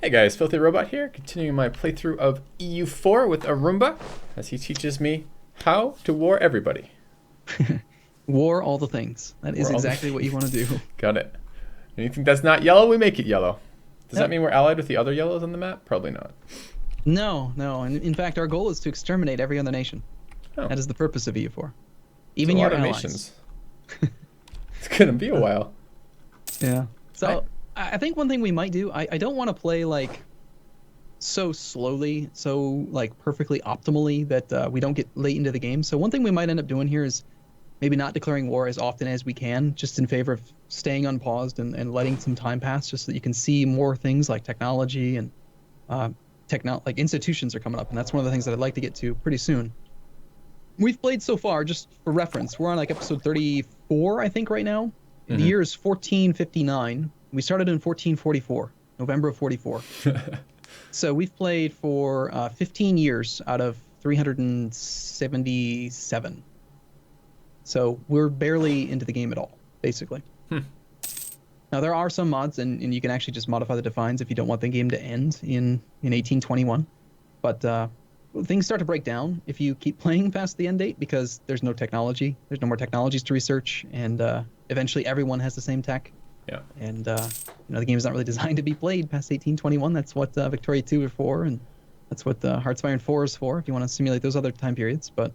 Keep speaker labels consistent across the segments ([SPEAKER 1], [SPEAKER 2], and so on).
[SPEAKER 1] Hey guys, FilthyRobot here, continuing my playthrough of EU4 with Arumba, as he teaches me how to war everybody.
[SPEAKER 2] War all the things. That is exactly what you want to do.
[SPEAKER 1] Got it. Anything that's not yellow, we make it yellow. Does
[SPEAKER 2] Yep.
[SPEAKER 1] that mean we're allied with the other yellows on the map? Probably not.
[SPEAKER 2] No. And in fact, our goal is to exterminate every other nation.
[SPEAKER 1] Oh,
[SPEAKER 2] That is the purpose of EU4.
[SPEAKER 1] it's
[SPEAKER 2] Even
[SPEAKER 1] a
[SPEAKER 2] your
[SPEAKER 1] lot of
[SPEAKER 2] allies.
[SPEAKER 1] nations. It's gonna be a while.
[SPEAKER 2] Yeah. So I think one thing we might do, I don't want to play like so slowly, so like perfectly optimally that we don't get late into the game. So one thing we might end up doing here is maybe not declaring war as often as we can, just in favor of staying unpaused and letting some time pass, just so that you can see more things like technology and like institutions are coming up, and that's one of the things that I'd like to get to pretty soon. We've played so far, just for reference, we're on like episode 34, I think, right now. The year is 1459. We started in 1444, November of 44. So we've played for 15 years out of 377. So we're barely into the game at all, basically. Now, there are some mods, and you can actually just modify the defines if you don't want the game to end in 1821. But things start to break down if you keep playing past the end date, because there's no technology. There's no more technologies to research, and eventually everyone has the same tech.
[SPEAKER 1] Yeah.
[SPEAKER 2] And the game is not really designed to be played past 1821. That's what Victoria 2 is for, and that's what Heartsfire 4 is for, if you want to simulate those other time periods. But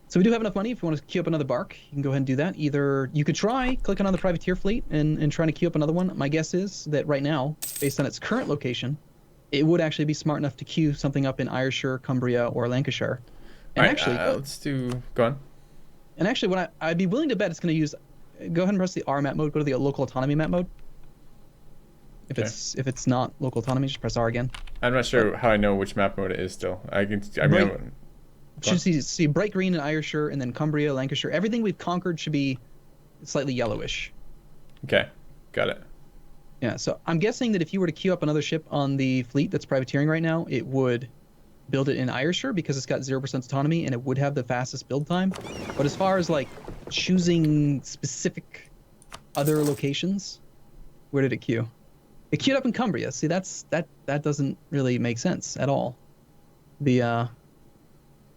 [SPEAKER 2] so we do have enough money. If you want to queue up another bark, you can go ahead and do that. Either you could try clicking on the privateer fleet and trying to queue up another one. My guess is that right now, based on its current location, it would actually be smart enough to queue something up in Ayrshire, Cumbria, or Lancashire. And
[SPEAKER 1] All right,
[SPEAKER 2] actually,
[SPEAKER 1] let's do. Go on.
[SPEAKER 2] and actually, what I'd be willing to bet it's going to use. Go ahead and press the R map mode. Go to the local autonomy map mode. If it's not local autonomy, just press R again.
[SPEAKER 1] I'm not sure how I know which map mode it is still. I mean,
[SPEAKER 2] Should see bright green in Ayrshire, and then Cumbria, Lancashire. Everything we've conquered should be slightly yellowish.
[SPEAKER 1] okay, got it.
[SPEAKER 2] Yeah, so I'm guessing that if you were to queue up another ship on the fleet that's privateering right now, it would build it in Ayrshire because it's got 0% autonomy and it would have the fastest build time. But as far as like choosing specific other locations, where did it queue? It queued up in Cumbria. See, that doesn't really make sense at all.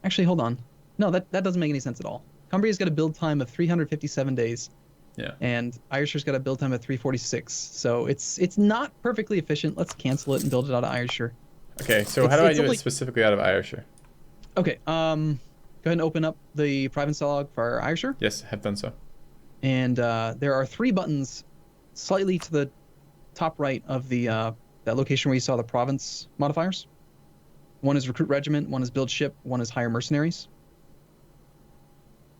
[SPEAKER 2] Actually, hold on. No, that doesn't make any sense at all. Cumbria's got a build time of 357 days.
[SPEAKER 1] Yeah.
[SPEAKER 2] And Ayrshire's got a build time of 346. So it's not perfectly efficient. Let's cancel it and build it out of Ayrshire.
[SPEAKER 1] Okay, so how do I do it specifically out of Ayrshire?
[SPEAKER 2] Okay, go ahead and open up the province log for Ayrshire.
[SPEAKER 1] Yes, I have done so.
[SPEAKER 2] And there are 3 buttons slightly to the top right of the that location where you saw the province modifiers. One is recruit regiment, one is build ship, one is hire mercenaries.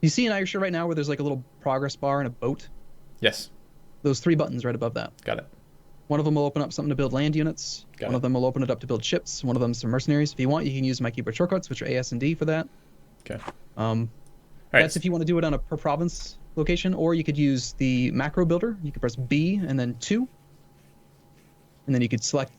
[SPEAKER 2] You see in Ayrshire right now where there's like a little progress bar and a boat?
[SPEAKER 1] Yes.
[SPEAKER 2] Those 3 buttons right above that.
[SPEAKER 1] Got it.
[SPEAKER 2] One of them will open up something to build land units. One of them will open it up to build ships. One of them is some mercenaries. If you want, you can use my keyboard shortcuts, which are AS and D for that.
[SPEAKER 1] Okay.
[SPEAKER 2] That's if you want to do it on a per province location, or you could use the macro builder. You could press B and then 2. And then you could select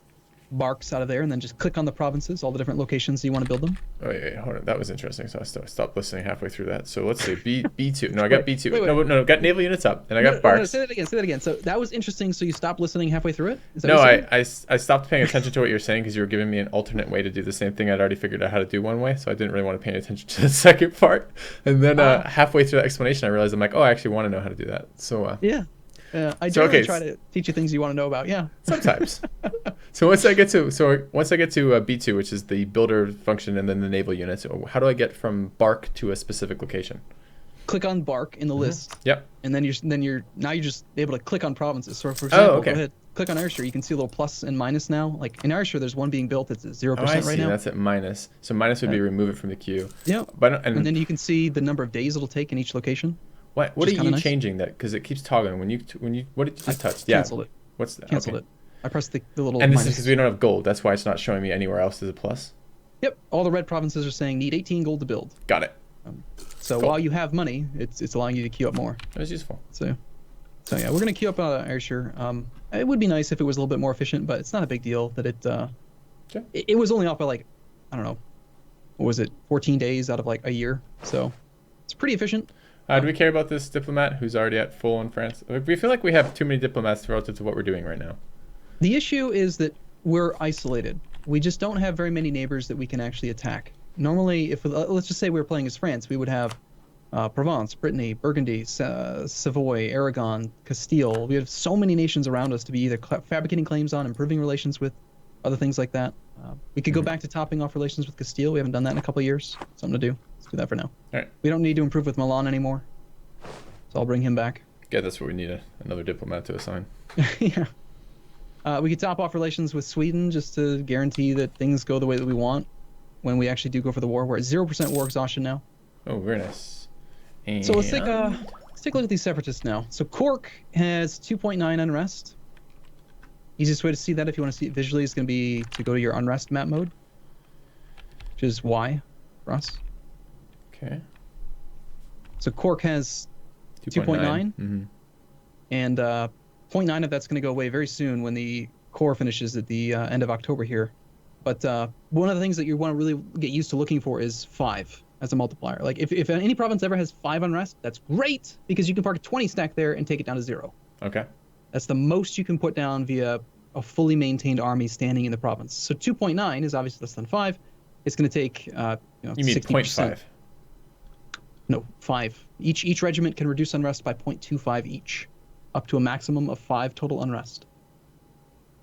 [SPEAKER 2] barks out of there and then just click on the provinces, all the different locations you want to build them.
[SPEAKER 1] Oh, wait, hold on. That was interesting. So I stopped listening halfway through that. So let's see. B2. No, I got B2.
[SPEAKER 2] Wait.
[SPEAKER 1] No, got naval units up, and I got barks.
[SPEAKER 2] No, say that again. So that was interesting. So you stopped listening halfway through it? Is that
[SPEAKER 1] No,
[SPEAKER 2] what you're saying?
[SPEAKER 1] I stopped paying attention to what you were saying because you were giving me an alternate way to do the same thing I'd already figured out how to do one way, so I didn't really want to pay attention to the second part. And then halfway through the explanation, I realized I'm like, oh, I actually want to know how to do that. So
[SPEAKER 2] Yeah. I generally try to teach you things you want to know about. Yeah.
[SPEAKER 1] Sometimes. So once I get to B2, which is the builder function, and then the naval units, how do I get from bark to a specific location?
[SPEAKER 2] Click on bark in the list.
[SPEAKER 1] Yep.
[SPEAKER 2] And then you're just able to click on provinces. So for example, go ahead, click on Ayrshire. You can see a little plus and minus now. Like in Ayrshire, there's one being built that's at 0% right now.
[SPEAKER 1] That's at minus. So minus would be remove it from the queue.
[SPEAKER 2] Yeah. And then you can see the number of days it'll take in each location.
[SPEAKER 1] What are you changing that? Because it keeps toggling. When you what did you just touch?
[SPEAKER 2] Canceled it.
[SPEAKER 1] What's that?
[SPEAKER 2] Canceled it. I pressed the little.
[SPEAKER 1] And this is because we don't have gold. That's why it's not showing me anywhere else as a plus.
[SPEAKER 2] Yep. All the red provinces are saying need 18 gold to build.
[SPEAKER 1] Got it.
[SPEAKER 2] So while you have money, it's allowing you to queue up more.
[SPEAKER 1] That was useful.
[SPEAKER 2] So yeah, we're gonna queue up Ayrshire. It would be nice if it was a little bit more efficient, but it's not a big deal that it was only off by like, I don't know, what was it, 14 days out of like a year. So it's pretty efficient.
[SPEAKER 1] Do we care about this diplomat who's already at full in France? We feel like we have too many diplomats relative to what we're doing right now.
[SPEAKER 2] The issue is that we're isolated. We just don't have very many neighbors that we can actually attack. Normally, if let's just say we were playing as France, we would have Provence, Brittany, Burgundy, Savoy, Aragon, Castile. We have so many nations around us to be either fabricating claims on, improving relations with, other things like that. We could go back to topping off relations with Castile. We haven't done that in a couple of years. Something to do. Let's do that for now.
[SPEAKER 1] All right.
[SPEAKER 2] We don't need to improve with Milan anymore, so I'll bring him back.
[SPEAKER 1] Yeah, that's what we need, another diplomat to assign.
[SPEAKER 2] Yeah. We could top off relations with Sweden just to guarantee that things go the way that we want when we actually do go for the war. We're at 0% war exhaustion now.
[SPEAKER 1] Oh, very nice. And...
[SPEAKER 2] So let's take a look at these separatists now. So Cork has 2.9 unrest. Easiest way to see that, if you want to see it visually, is going to be to go to your unrest map mode, which is Y for us.
[SPEAKER 1] Okay.
[SPEAKER 2] So Cork has 2.9,
[SPEAKER 1] mm-hmm.
[SPEAKER 2] and 0.9 of that's going to go away very soon when the core finishes at the end of October here. But one of the things that you want to really get used to looking for is 5 as a multiplier. Like if any province ever has 5 unrest, that's great, because you can park a 20 stack there and take it down to 0.
[SPEAKER 1] Okay. That's
[SPEAKER 2] the most you can put down via a fully maintained army standing in the province. So 2.9 is obviously less than 5. It's going to take
[SPEAKER 1] you mean
[SPEAKER 2] 60%.
[SPEAKER 1] 0.5?
[SPEAKER 2] No, 5. Each regiment can reduce unrest by 0.25 each, up to a maximum of 5 total unrest.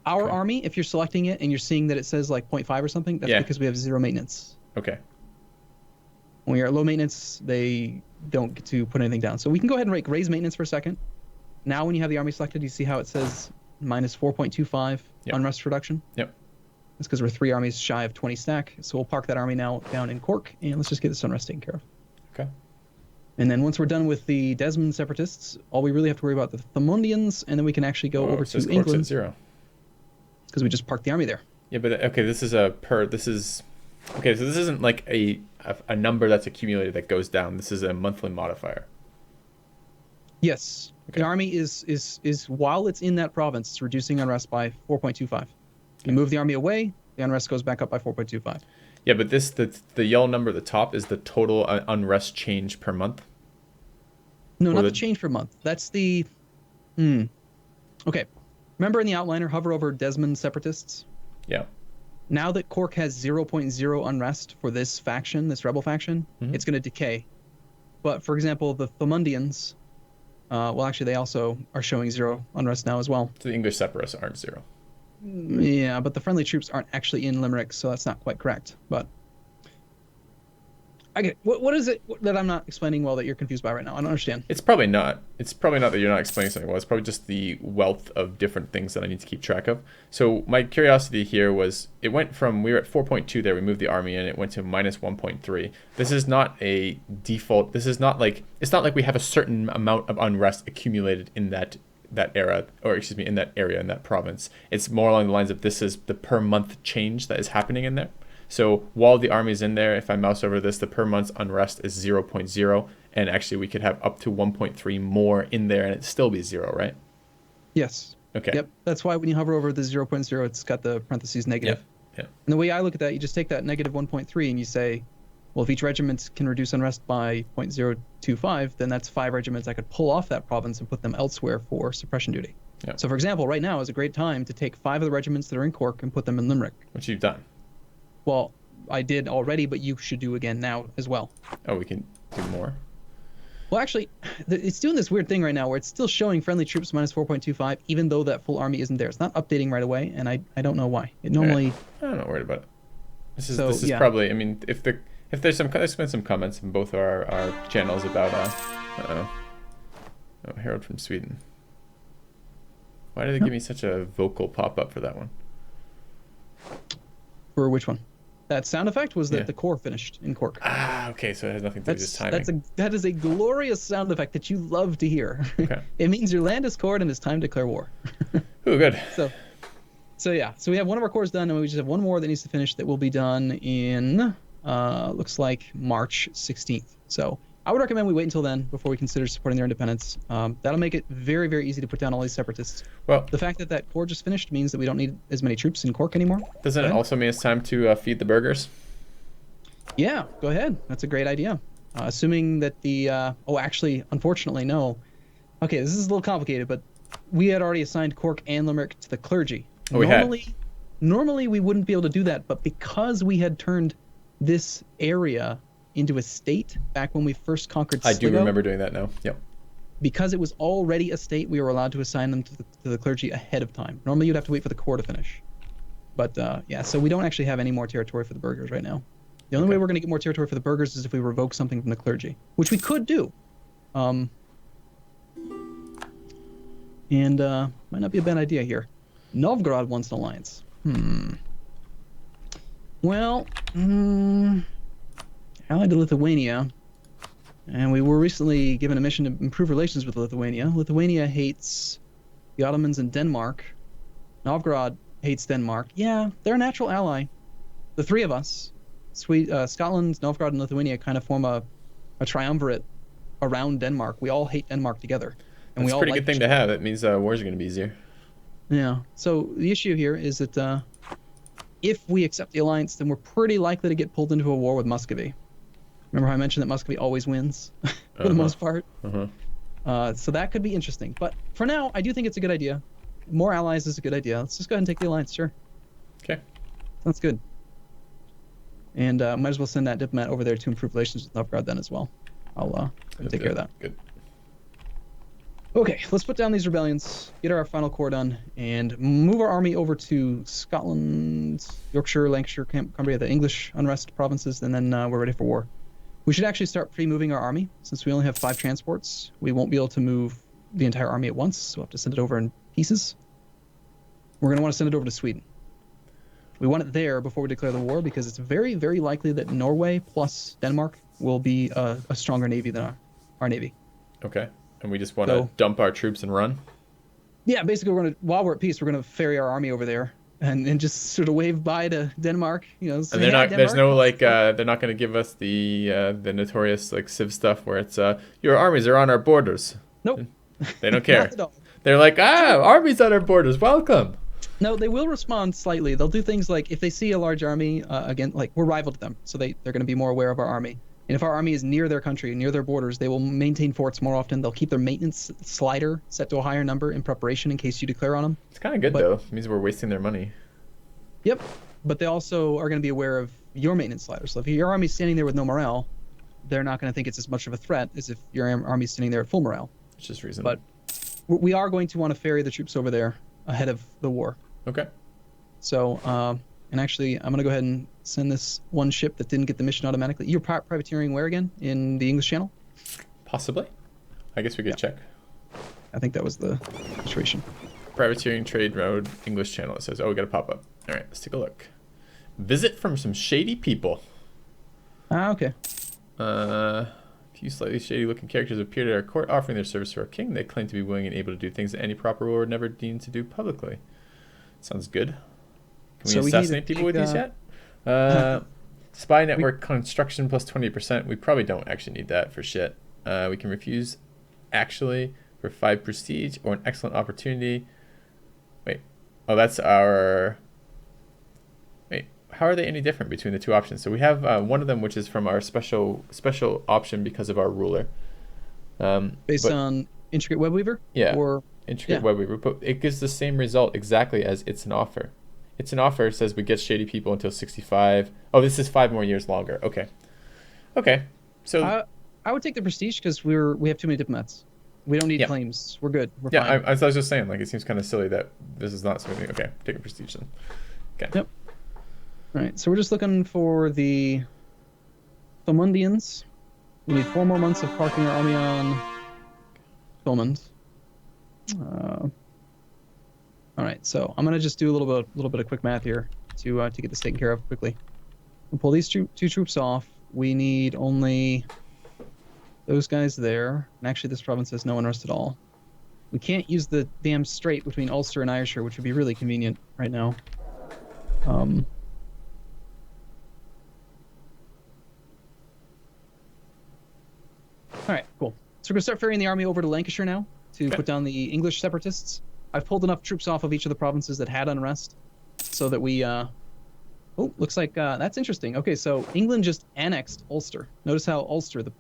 [SPEAKER 2] Our army, if you're selecting it and you're seeing that it says like 0.5 or something, that's because we have 0 maintenance.
[SPEAKER 1] Okay.
[SPEAKER 2] When we are at low maintenance, they don't get to put anything down. So we can go ahead and raise maintenance for a second. Now when you have the army selected, you see how it says minus 4.25 unrest reduction?
[SPEAKER 1] Yep.
[SPEAKER 2] That's because we're 3 armies shy of 20 stack. So we'll park that army now down in Cork, and let's just get this unrest taken care of.
[SPEAKER 1] Okay.
[SPEAKER 2] And then once we're done with the Desmond separatists, all we really have to worry about the Thermundians, and then we can actually go over to England.
[SPEAKER 1] Cork's at 0.
[SPEAKER 2] Because we just parked the army there.
[SPEAKER 1] Yeah, but okay, this is so this isn't like a number that's accumulated that goes down. This is a monthly modifier.
[SPEAKER 2] Yes. Okay. The army is while it's in that province, it's reducing unrest by 4.25. You move the army away, the unrest goes back up by 4.25.
[SPEAKER 1] Yeah, but the yellow number at the top is the total unrest change per month.
[SPEAKER 2] No, not the change per month. That's the Okay. Remember in the outliner, hover over Desmond separatists?
[SPEAKER 1] Yeah.
[SPEAKER 2] Now that Cork has 0.0 unrest for this faction, this rebel faction, it's going to decay. But for example, the Thermundians, well, actually, they also are showing 0 unrest now as well.
[SPEAKER 1] So the English separatists aren't 0.
[SPEAKER 2] Yeah, but the friendly troops aren't actually in Limerick, so that's not quite correct. But I get it. What is it that I'm not explaining well that you're confused by right now? I don't understand.
[SPEAKER 1] It's probably not. It's probably not that you're not explaining something well. It's probably just the wealth of different things that I need to keep track of. So my curiosity here was, it went from, we were at 4.2 there, we moved the army and it went to minus 1.3. This is not a default. This is not like, it's not like we have a certain amount of unrest accumulated in that era, or excuse me, in that area, in that province. It's more along the lines of, this is the per month change that is happening in there. So while the army is in there, if I mouse over this, the per month unrest is 0.0, and actually we could have up to 1.3 more in there and it'd still be 0, right?
[SPEAKER 2] Yes.
[SPEAKER 1] Okay.
[SPEAKER 2] Yep. That's why when you hover over the 0.0, it's got the parentheses negative.
[SPEAKER 1] Yep.
[SPEAKER 2] And the way I look at that, you just take that negative 1.3 and you say, well, if each regiment can reduce unrest by 0.025, then that's 5 regiments I could pull off that province and put them elsewhere for suppression duty.
[SPEAKER 1] Yep.
[SPEAKER 2] So for example, right now is a great time to take 5 of the regiments that are in Cork and put them in Limerick.
[SPEAKER 1] Which you've done.
[SPEAKER 2] Well, I did already, but you should do again now as well.
[SPEAKER 1] Oh, we can do more?
[SPEAKER 2] Well, actually, it's doing this weird thing right now where it's still showing friendly troops minus 4.25, even though that full army isn't there. It's not updating right away, and I don't know why. It normally...
[SPEAKER 1] I'm not worried about it. This is probably, I mean, if there's been some comments in both our channels about, Harold from Sweden. Why did they give me such a vocal pop-up for that one?
[SPEAKER 2] For which one? That sound effect was that the core finished in Cork.
[SPEAKER 1] Ah, okay, so it has nothing to do with just timing.
[SPEAKER 2] That is a glorious sound effect that you love to hear.
[SPEAKER 1] Okay.
[SPEAKER 2] It means your land is cored and it's time to declare war.
[SPEAKER 1] Ooh, good.
[SPEAKER 2] So yeah, so we have one of our cores done, and we just have one more that needs to finish that will be done in, looks like March 16th. So I would recommend we wait until then before we consider supporting their independence. That'll make it very, very easy to put down all these separatists. Well, the fact that that core just finished means that we don't need as many troops in Cork anymore.
[SPEAKER 1] Doesn't it also mean it's time to feed the burgers?
[SPEAKER 2] Yeah, go ahead. That's a great idea. Assuming that the... actually, unfortunately, no. Okay, this is a little complicated, but we had already assigned Cork and Limerick to the clergy.
[SPEAKER 1] Oh, we had?
[SPEAKER 2] Normally, we wouldn't be able to do that, but because we had turned this area into a state back when we first conquered
[SPEAKER 1] I do
[SPEAKER 2] Sligo,
[SPEAKER 1] remember doing that now. Yep.
[SPEAKER 2] because it was already a state, we were allowed to assign them to the clergy ahead of time. Normally, you'd have to wait for the core to finish. But yeah, so we don't actually have any more territory for the burghers right now. The only way we're going to get more territory for the burghers is if we revoke something from the clergy, which we could do. And might not be a bad idea here. Novgorod wants an alliance. Well, allied to Lithuania, and we were recently given a mission to improve relations with Lithuania. Lithuania hates the Ottomans and Denmark. Novgorod hates Denmark. Yeah, they're a natural ally. The three of us, Scotland, Novgorod, and Lithuania, kind of form a triumvirate around Denmark. We all hate Denmark together. And
[SPEAKER 1] That's
[SPEAKER 2] we all
[SPEAKER 1] a pretty
[SPEAKER 2] like
[SPEAKER 1] good thing to have. It means wars are going to be easier.
[SPEAKER 2] Yeah. So the issue here is that if we accept the alliance, then we're pretty likely to get pulled into a war with Muscovy. Remember how I mentioned that Muscovy always wins for the most part? So that could be interesting. But for now, I do think it's a good idea. More allies is a good idea. Let's just go ahead and take the alliance, sure.
[SPEAKER 1] Okay.
[SPEAKER 2] Sounds good. And might as well send that diplomat over there to improve relations with Novgorod then as well. I'll take care of that.
[SPEAKER 1] Good.
[SPEAKER 2] Okay, let's put down these rebellions, get our final core done, and move our army over to Scotland, Yorkshire, Lancashire, Cumbria, the English unrest provinces, and then we're ready for war. We should actually start pre-moving our army. Since we only have 5 transports, we won't be able to move the entire army at once, so we'll have to send it over in pieces. We're going to want to send it over to Sweden. We want it there before we declare the war because it's very, very likely that Norway plus Denmark will be a stronger navy than our navy.
[SPEAKER 1] Okay. And we just want to dump our troops and run?
[SPEAKER 2] Yeah, basically, while we're at peace, we're going to ferry our army over there and just sort of wave bye to Denmark. You know,
[SPEAKER 1] and they're not. Denmark, there's no like. They're not going to give us the notorious like Civ stuff where it's your armies are on our borders.
[SPEAKER 2] Nope.
[SPEAKER 1] They don't care. Not at all. They're like armies on our borders. Welcome.
[SPEAKER 2] No, they will respond slightly. They'll do things like if they see a large army, again, like we're rival to them, so they're going to be more aware of our army. And if our army is near their country, near their borders, they will maintain forts more often. They'll keep their maintenance slider set to a higher number in preparation in case you declare on them.
[SPEAKER 1] It's kind of good, though. It means we're wasting their money.
[SPEAKER 2] Yep. But they also are going to be aware of your maintenance slider. So if your army's standing there with no morale, they're not going to think it's as much of a threat as if your army's standing there at full morale.
[SPEAKER 1] It's just reasonable.
[SPEAKER 2] But we are going to want to ferry the troops over there ahead of the war.
[SPEAKER 1] Okay.
[SPEAKER 2] So, and actually, I'm going to go ahead and send this one ship that didn't get the mission automatically. You're privateering where again? In the English Channel?
[SPEAKER 1] Possibly. I guess we could check.
[SPEAKER 2] I think that was the situation.
[SPEAKER 1] Privateering trade road, English Channel. It says, we got a pop-up. All right, let's take a look. Visit from some shady people.
[SPEAKER 2] Okay.
[SPEAKER 1] A few slightly shady-looking characters appeared at our court offering their service to our king. They claim to be willing and able to do things that any proper ruler would never deem to do publicly. Sounds good. Can we assassinate people with these yet? Spy network construction plus 20%. We probably don't actually need that for shit. We can refuse actually for 5 prestige or an excellent opportunity. Wait. Oh, that's our... Wait. How are they any different between the two options? So we have one of them which is from our special option because of our ruler.
[SPEAKER 2] Based on Intricate Web Weaver?
[SPEAKER 1] Yeah. Or Intricate Web Weaver. But it gives the same result exactly as It's an Offer. It's an Offer says we get shady people until 65. Oh, this is 5 more years longer. Okay. Okay. So
[SPEAKER 2] I would take the prestige because we have too many diplomats. We don't need claims. We're good. We're fine.
[SPEAKER 1] I was just saying, like, it seems kind of silly that this is not something. Okay, take a prestige then. Okay.
[SPEAKER 2] Yep. All right. So we're just looking for the Thomundians. We need 4 more months of parking our army on Thomund. All right, so I'm gonna just do a little bit of quick math here to get this taken care of quickly. We'll pull these two troops off. We need only those guys there, and actually this province has no unrest at all. We can't use the damn strait between Ulster and Ayrshire, which would be really convenient right now. All right, cool. So we're gonna start ferrying the army over to Lancashire now to put down the English separatists. I've pulled enough troops off of each of the provinces that had unrest so that we looks like that's interesting. Okay, so England just annexed Ulster. Notice how Ulster, the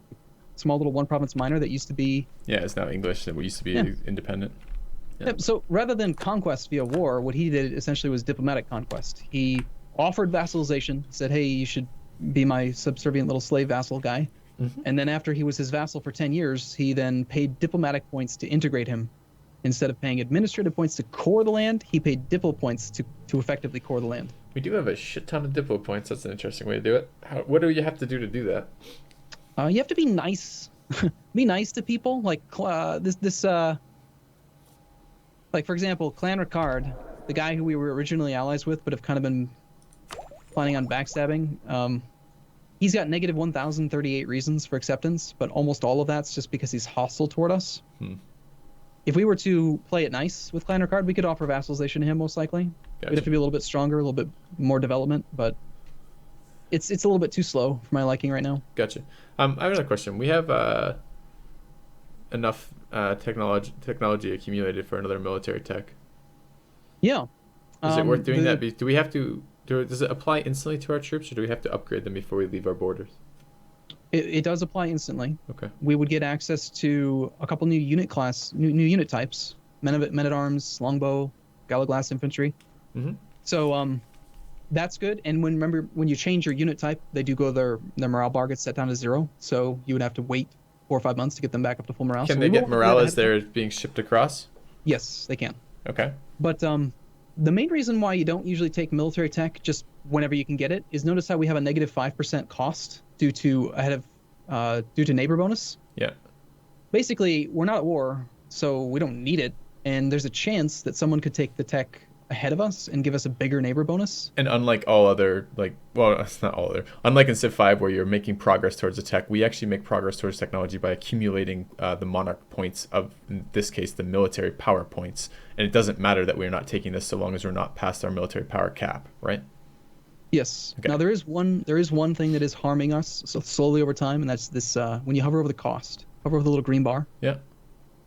[SPEAKER 2] small little 1 province minor that used to be
[SPEAKER 1] it's now English, that we used to be independent. Yeah.
[SPEAKER 2] So rather than conquest via war, what he did essentially was diplomatic conquest. He offered vassalization, said, "Hey, you should be my subservient little slave vassal guy."
[SPEAKER 1] Mm-hmm.
[SPEAKER 2] And then after he was his vassal for 10 years, he then paid diplomatic points to integrate him. Instead of paying administrative points to core the land, he paid diplo points to effectively core the land.
[SPEAKER 1] We do have a shit ton of diplo points. That's an interesting way to do it. What do you have to do to do that?
[SPEAKER 2] You have to be nice. Be nice to people. Like like for example, Clan Ricard, the guy who we were originally allies with, but have kind of been planning on backstabbing. He's got negative 1,038 reasons for acceptance, but almost all of that's just because he's hostile toward us. If we were to play it nice with Clan Ricard, we could offer vassalization to him most likely.
[SPEAKER 1] Gotcha.
[SPEAKER 2] We'd have to be a little bit stronger, a little bit more development, but it's a little bit too slow for my liking right now.
[SPEAKER 1] Gotcha. I have another question. We have enough technology accumulated for another military tech.
[SPEAKER 2] Yeah.
[SPEAKER 1] Is it worth doing that? Do we have to? Does it apply instantly to our troops, or do we have to upgrade them before we leave our borders?
[SPEAKER 2] It does apply instantly.
[SPEAKER 1] Okay.
[SPEAKER 2] We would get access to a couple new unit types: men-at-arms, longbow, galloglass infantry.
[SPEAKER 1] Mm-hmm.
[SPEAKER 2] So that's good. And when you change your unit type, they do go their morale bar gets set down to 0. So you would have to wait 4 or 5 months to get them back up to full morale.
[SPEAKER 1] Can they get morale as they're being shipped across?
[SPEAKER 2] Yes, they can.
[SPEAKER 1] Okay.
[SPEAKER 2] But the main reason why you don't usually take military tech just whenever you can get it is notice how we have a negative 5% cost due to neighbor bonus.
[SPEAKER 1] Yeah.
[SPEAKER 2] Basically, we're not at war, so we don't need it, and there's a chance that someone could take the tech ahead of us and give us a bigger neighbor bonus.
[SPEAKER 1] And unlike all other, it's not all other. Unlike in Civ 5 where you're making progress towards a tech, we actually make progress towards technology by accumulating the monarch points of, in this case, the military power points. And it doesn't matter that we're not taking this so long as we're not past our military power cap, right?
[SPEAKER 2] Yes.
[SPEAKER 1] Okay.
[SPEAKER 2] Now there is one thing that is harming us so slowly over time, and that's this when you hover over the cost, hover over the little green bar.
[SPEAKER 1] Yeah.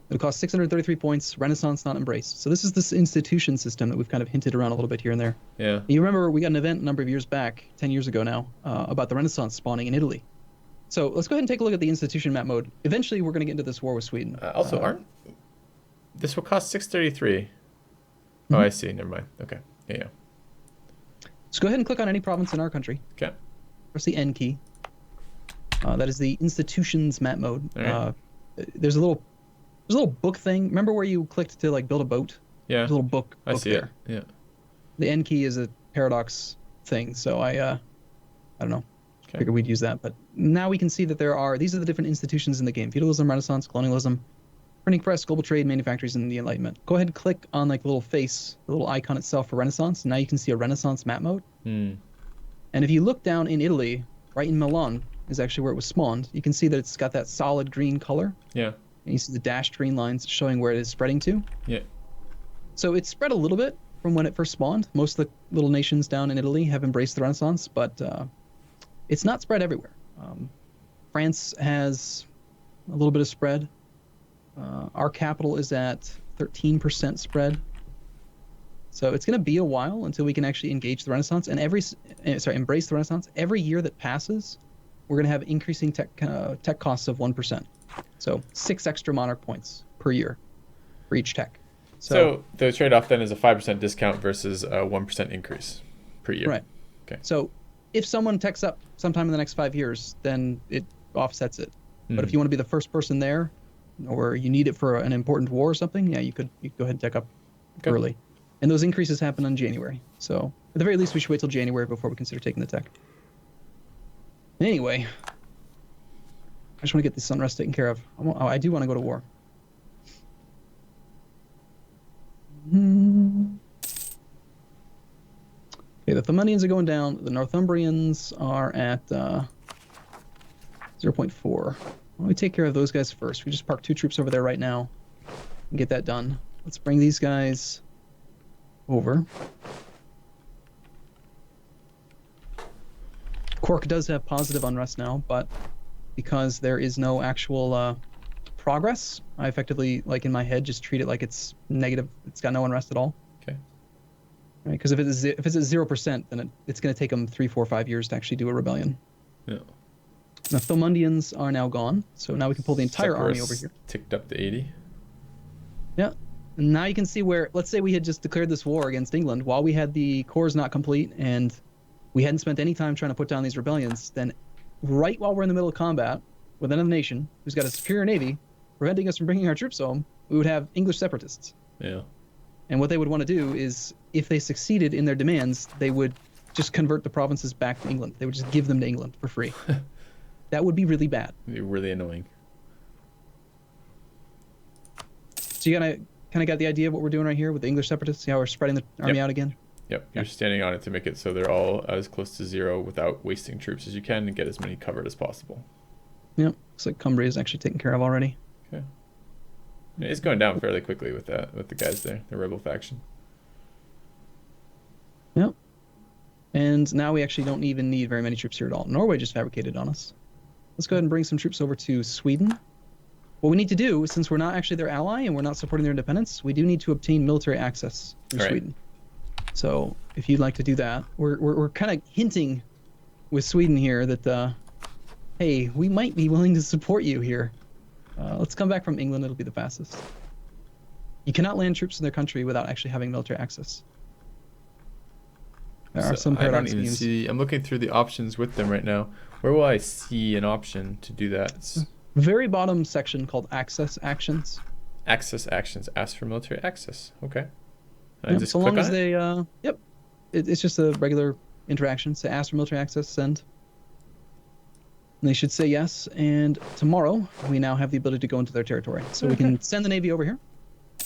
[SPEAKER 2] It'll cost 633 points, Renaissance not embraced. So this is this institution system that we've kind of hinted around a little bit here and there.
[SPEAKER 1] Yeah.
[SPEAKER 2] You remember we got an event a number of years back, 10 years ago now, about the Renaissance spawning in Italy. So let's go ahead and take a look at the institution map mode. Eventually, we're going to get into this war with Sweden.
[SPEAKER 1] This will cost 633.
[SPEAKER 2] Mm-hmm.
[SPEAKER 1] Oh, I see. Never mind. Okay. Yeah.
[SPEAKER 2] So go ahead and click on any province in our country.
[SPEAKER 1] Okay.
[SPEAKER 2] Press the N key. That is the institutions map mode.
[SPEAKER 1] All right.
[SPEAKER 2] There's a little book thing. Remember where you clicked to build a boat?
[SPEAKER 1] Yeah.
[SPEAKER 2] There's a little book
[SPEAKER 1] I see
[SPEAKER 2] there.
[SPEAKER 1] it. Yeah.
[SPEAKER 2] The N key is a paradox thing, so I don't know.
[SPEAKER 1] Okay.
[SPEAKER 2] Figured we'd use that. But now we can see that these are the different institutions in the game: feudalism, Renaissance, colonialism, printing press, global trade, manufacturers, and the Enlightenment. Go ahead and click on the little face, the little icon itself for Renaissance. And now you can see a Renaissance map mode. And if you look down in Italy, right in Milan is actually where it was spawned. You can see that it's got that solid green color.
[SPEAKER 1] Yeah.
[SPEAKER 2] And you see the dashed green lines showing where it is spreading to.
[SPEAKER 1] Yeah.
[SPEAKER 2] So it's spread a little bit from when it first spawned. Most of the little nations down in Italy have embraced the Renaissance, but it's not spread everywhere. France has a little bit of spread. Our capital is at 13% spread. So it's going to be a while until we can actually engage the Renaissance and embrace the Renaissance. Every year that passes, we're going to have increasing tech costs of 1%. So 6 extra monarch points per year for each tech.
[SPEAKER 1] So the trade-off then is a 5% discount versus a 1% increase per year.
[SPEAKER 2] Right.
[SPEAKER 1] Okay.
[SPEAKER 2] So if someone techs up sometime in the next 5 years, then it offsets it. But if you want to be the first person there, or you need it for an important war or something, yeah, you could go ahead and tech up early. And those increases happen in January. So at the very least, we should wait till January before we consider taking the tech. Anyway, I just want to get this unrest taken care of. I do want to go to war. Okay, the Thumanians are going down. The Northumbrians are at 0.4. Why don't we take care of those guys first? We just park 2 troops over there right now and get that done. Let's bring these guys over. Cork does have positive unrest now, but because there is no actual progress, I effectively, in my head, just treat it like it's negative. It's got no unrest at all.
[SPEAKER 1] Okay.
[SPEAKER 2] Right? Because if it's at 0%, then it's going to take them 3, 4, 5 years to actually do a rebellion.
[SPEAKER 1] Yeah.
[SPEAKER 2] The Thomundians are now gone, so now we can pull the entire army over here.
[SPEAKER 1] Ticked up to 80.
[SPEAKER 2] Yeah. And now you can see where, let's say we had just declared this war against England while we had the cores not complete and we hadn't spent any time trying to put down these rebellions, then right while we're in the middle of combat with another nation who's got a superior navy preventing us from bringing our troops home, we would have English separatists.
[SPEAKER 1] Yeah.
[SPEAKER 2] And what they would want to do is, if they succeeded in their demands, they would just convert the provinces back to England. They would just give them to England for free. That would be really bad.
[SPEAKER 1] It'd be really annoying.
[SPEAKER 2] So you kind of got the idea of what we're doing right here with the English separatists? See how we're spreading the army out again?
[SPEAKER 1] Yep, you're standing on it to make it so they're all as close to 0 without wasting troops as you can and get as many covered as possible.
[SPEAKER 2] Yep, looks like Cumbria is actually taken care of already.
[SPEAKER 1] Okay. It's going down fairly quickly with the guys there, the rebel faction.
[SPEAKER 2] Yep. And now we actually don't even need very many troops here at all. Norway just fabricated on us. Let's go ahead and bring some troops over to Sweden. What we need to do, since we're not actually their ally and we're not supporting their independence, we do need to obtain military access through Sweden. So if you'd like to do that, we're kind of hinting with Sweden here that, hey, we might be willing to support you here. Let's come back from England. It'll be the fastest. You cannot land troops in their country without actually having military access. There are some paradox schemes.
[SPEAKER 1] I'm looking through the options with them right now. Where will I see an option to do that? It's
[SPEAKER 2] very bottom section called Access Actions.
[SPEAKER 1] Access Actions. Ask for military access. Okay.
[SPEAKER 2] Yep,
[SPEAKER 1] just
[SPEAKER 2] so
[SPEAKER 1] click
[SPEAKER 2] long as
[SPEAKER 1] on
[SPEAKER 2] they, yep. It's just a regular interaction. Say ask for military access, send. And they should say yes, and tomorrow we now have the ability to go into their territory. So we can send the Navy over here.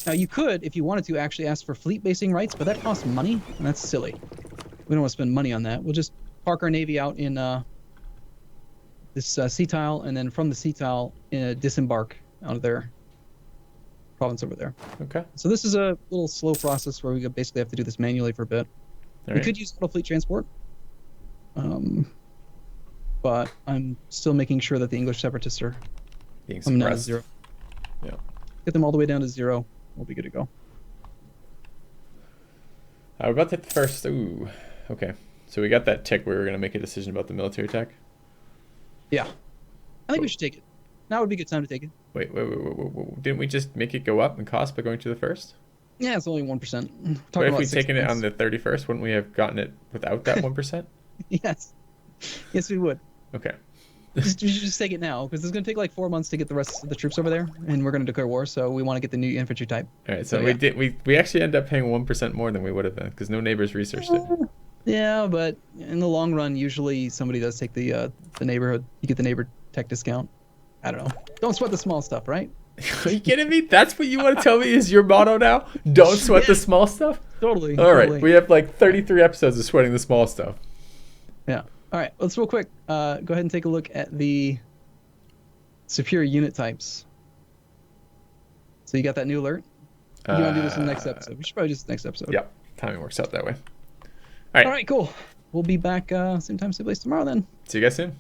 [SPEAKER 2] Now you could, if you wanted to, actually ask for fleet basing rights, but that costs money, and that's silly. We don't want to spend money on that. We'll just park our Navy out in this sea tile, and then from the sea tile, disembark out of their province over there.
[SPEAKER 1] Okay.
[SPEAKER 2] So this is a little slow process where we basically have to do this manually for a bit.
[SPEAKER 1] All
[SPEAKER 2] we
[SPEAKER 1] right.
[SPEAKER 2] could use auto fleet transport. But I'm still making sure that the English separatists are
[SPEAKER 1] Being
[SPEAKER 2] coming down to
[SPEAKER 1] suppressed.
[SPEAKER 2] 0.
[SPEAKER 1] Yeah.
[SPEAKER 2] Get them all the way down to 0. We'll be good to go.
[SPEAKER 1] We're about to hit the first. Ooh. Okay. So we got that tick where we were going to make a decision about the military attack.
[SPEAKER 2] Yeah. I think we should take it. Now would be a good time to take it.
[SPEAKER 1] Wait. Didn't we just make it go up in cost by going to the first?
[SPEAKER 2] Yeah, it's only 1%.
[SPEAKER 1] But if we'd taken it on the 31st, wouldn't we have gotten it without that 1%?
[SPEAKER 2] Yes. Yes, we would.
[SPEAKER 1] Okay.
[SPEAKER 2] We should just take it now, because it's going to take like 4 months to get the rest of the troops over there, and we're going to declare war, so we want to get the new infantry type.
[SPEAKER 1] All right, so
[SPEAKER 2] yeah.
[SPEAKER 1] we actually end up paying 1% more than we would have been, because no neighbors researched it.
[SPEAKER 2] Yeah, but in the long run, usually somebody does take the neighborhood. You get the neighbor tech discount. I don't know. Don't sweat the small stuff, right?
[SPEAKER 1] Are you kidding me? That's what you want to tell me is your motto now? Don't sweat the small stuff?
[SPEAKER 2] Totally.
[SPEAKER 1] All right,
[SPEAKER 2] totally.
[SPEAKER 1] we have like 33 episodes of sweating the small stuff.
[SPEAKER 2] Yeah. All right, let's real quick go ahead and take a look at the superior unit types. So you got that new alert? You want to do this in the next episode? We should probably do this next episode.
[SPEAKER 1] Yep, timing works out that way.
[SPEAKER 2] All right, cool. We'll be back same time, same place tomorrow then.
[SPEAKER 1] See you guys soon.